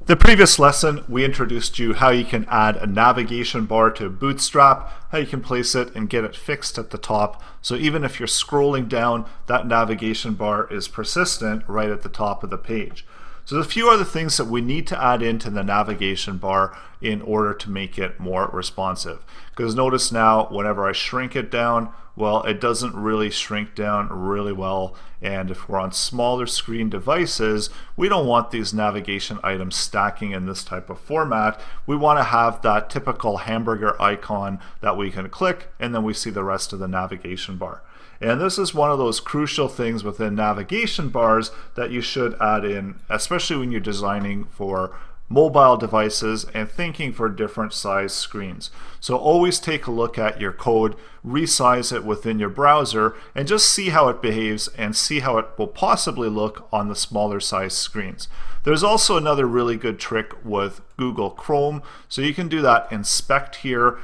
The previous lesson, we introduced you how you can add a navigation bar to Bootstrap, how you can place it and get it fixed at the top. So even if you're scrolling down, that navigation bar is persistent right at the top of the page. So there's a few other things that we need to add into the navigation bar in order to make it more responsive. Because notice now, whenever I shrink it down, well, it doesn't really shrink down really well. And if we're on smaller screen devices, we don't want these navigation items stacking in this type of format. We want to have that typical hamburger icon that we can click, and then we see the rest of the navigation bar. And this is one of those crucial things within navigation bars that you should add in, especially when you're designing for mobile devices and thinking for different size screens. So always take a look at your code, resize it within your browser, and just see how it behaves and see how it will possibly look on the smaller size screens. There's also another really good trick with Google Chrome. So you can do that inspect here.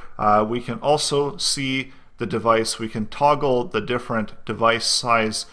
We can also see the device. We can toggle the different device size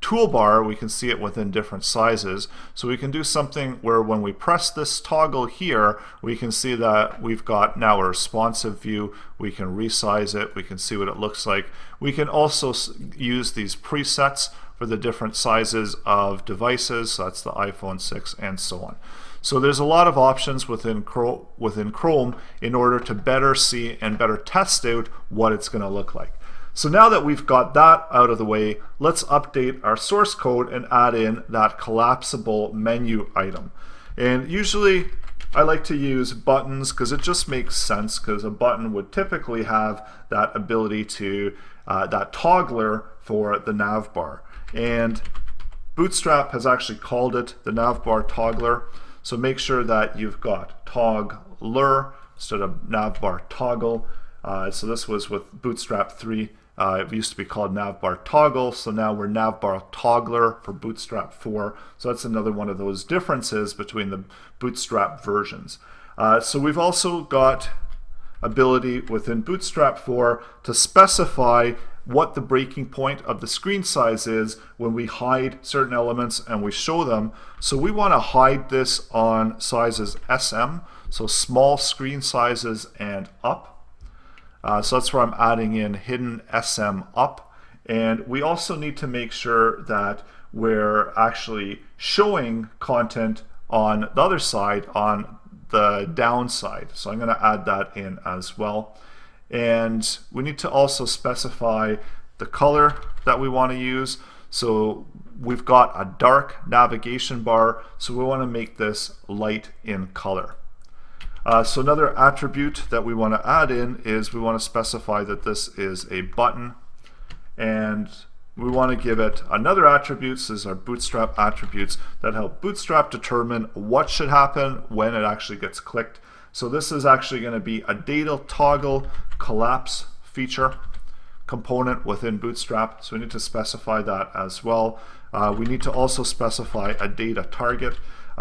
toolbar. We can see it within different sizes. So we can do something where when we press this toggle here, we can see that we've got now a responsive view. We can resize it. We can see what it looks like. We can also use these presets for the different sizes of devices. So that's the iPhone 6 and so on. So there's a lot of options within Chrome in order to better see and better test out what it's going to look like. So now that we've got that out of the way, let's update our source code and add in that collapsible menu item. And usually I like to use buttons because it just makes sense, because a button would typically have that ability to, that toggler for the navbar. And Bootstrap has actually called it the navbar toggler. So make sure that you've got toggler instead of navbar toggle. So this was with Bootstrap 3. It used to be called navbar toggle, so now we're navbar toggler for Bootstrap 4. So that's another one of those differences between the Bootstrap versions. So we've also got ability within Bootstrap 4 to specify what the breaking point of the screen size is when we hide certain elements and we show them. So we want to hide this on sizes SM, so small screen sizes and up. So that's where I'm adding in hidden SM up. And we also need to make sure that we're actually showing content on the other side, on the downside. So I'm going to add that in as well. And we need to also specify the color that we want to use. So we've got a dark navigation bar, so we want to make this light in color. So another attribute that we want to add in is we want to specify that this is a button, and we want to give it another attribute. This is our Bootstrap attributes that help Bootstrap determine what should happen when it actually gets clicked. So this is actually going to be a data toggle collapse feature component within Bootstrap. So we need to specify that as well. We need to also specify a data target.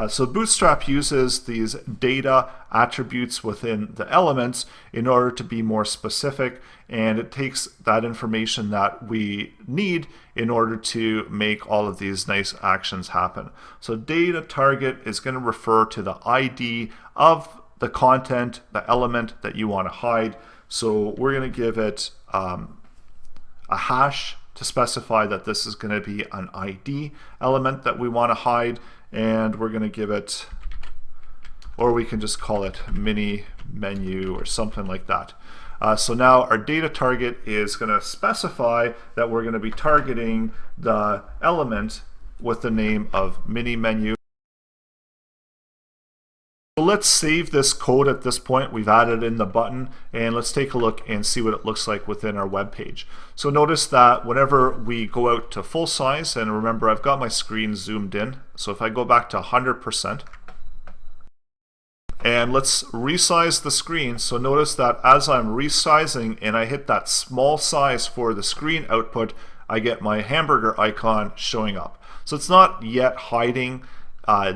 So Bootstrap uses these data attributes within the elements in order to be more specific, and it takes that information that we need in order to make all of these nice actions happen. So data target is going to refer to the ID of the content, the element that you want to hide. So we're going to give it a hash to specify that this is going to be an ID element that we want to hide, and we're going to give it, or we can just call it mini menu or something like that. So now our data target is going to specify that we're going to be targeting the element with the name of mini menu. So let's save this code at this point. We've added in the button, and let's take a look and see what it looks like within our web page. So notice that whenever we go out to full size, and remember I've got my screen zoomed in, so if I go back to 100%, and let's resize the screen. So notice that as I'm resizing and I hit that small size for the screen output, I get my hamburger icon showing up. So it's not yet hiding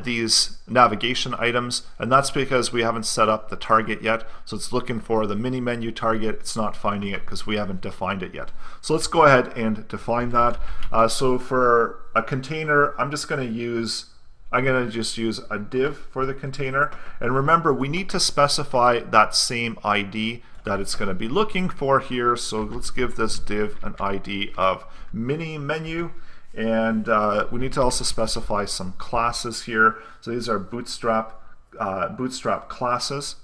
these navigation items, and that's because we haven't set up the target yet. So it's looking for the mini menu target. It's not finding it because we haven't defined it yet. So let's go ahead and define that. So for a container, I'm just going to use I'm going to just use a div for the container. And remember, we need to specify that same ID that it's going to be looking for here. So let's give this div an ID of mini menu. And we need to also specify some classes here. So these are Bootstrap classes.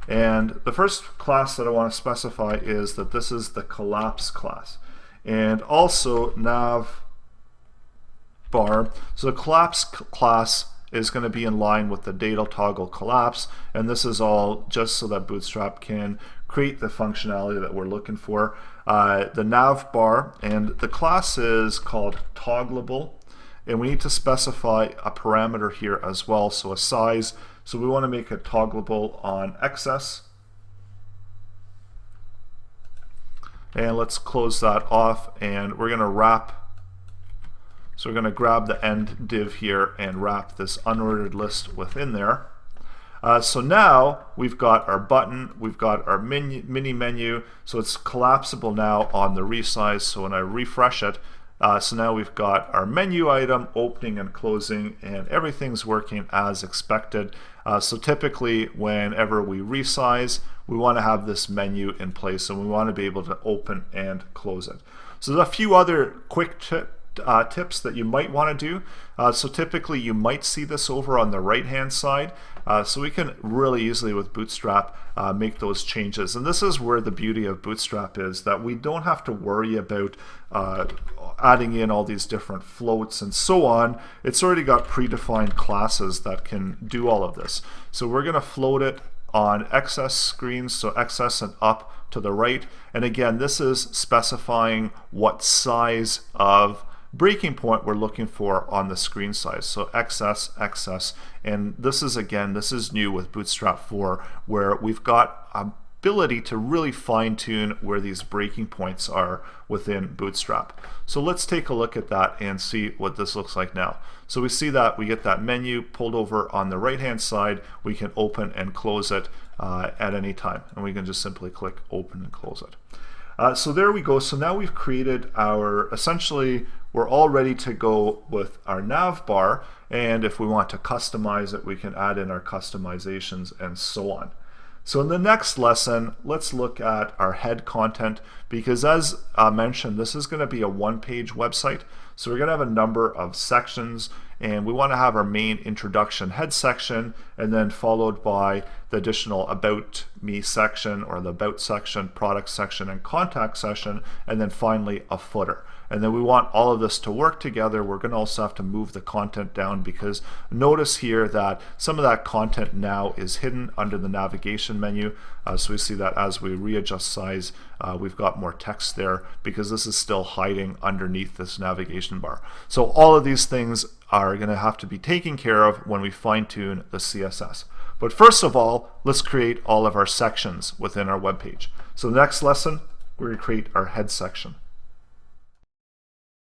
And the first class that I want to specify is that this is the collapse class. And also Navbar. So the collapse class is going to be in line with the data toggle collapse. And this is all just so that Bootstrap can create the functionality that we're looking for. The Navbar, and the class is called toggleable. And we need to specify a parameter here as well, so a size. So we want to make it toggleable on XS. And let's close that off, and we're going to wrap. So we're going to grab the end div here and wrap this unordered list within there. So now we've got our button, we've got our mini menu, so it's collapsible now on the resize. So when I refresh it, so now we've got our menu item opening and closing, and everything's working as expected. So typically whenever we resize, we want to have this menu in place, and we want to be able to open and close it. So there's a few other quick tips that you might want to do. So typically you might see this over on the right hand side. So we can really easily with Bootstrap make those changes. And this is where the beauty of Bootstrap is, that we don't have to worry about adding in all these different floats and so on. It's already got predefined classes that can do all of this. So we're going to float it on XS screens, so XS and up to the right. And again, this is specifying what size of breaking point we're looking for on the screen size. So XS, and this is, again, this is new with Bootstrap 4, where we've got ability to really fine tune where these breaking points are within Bootstrap. So let's take a look at that and see what this looks like now. So we see that we get that menu pulled over on the right hand side. We can open and close it at any time, and we can just simply click open and close it. So there we go. So now we've created our, essentially we're all ready to go with our Navbar, and if we want to customize it, we can add in our customizations and so on. So in the next lesson, let's look at our head content, because as mentioned, this is going to be a one-page website. So we're going to have a number of sections, and we want to have our main introduction head section, and then followed by the additional about me section, or the about section, product section, and contact section, and then finally a footer. And then we want all of this to work together. We're going to also have to move the content down, because notice here that some of that content now is hidden under the navigation menu. So we see that as we readjust size, we've got more text there, because this is still hiding underneath this navigation bar. So all of these things are going to have to be taken care of when we fine tune the CSS. But first of all, let's create all of our sections within our web page. So the next lesson, we're going to create our head section.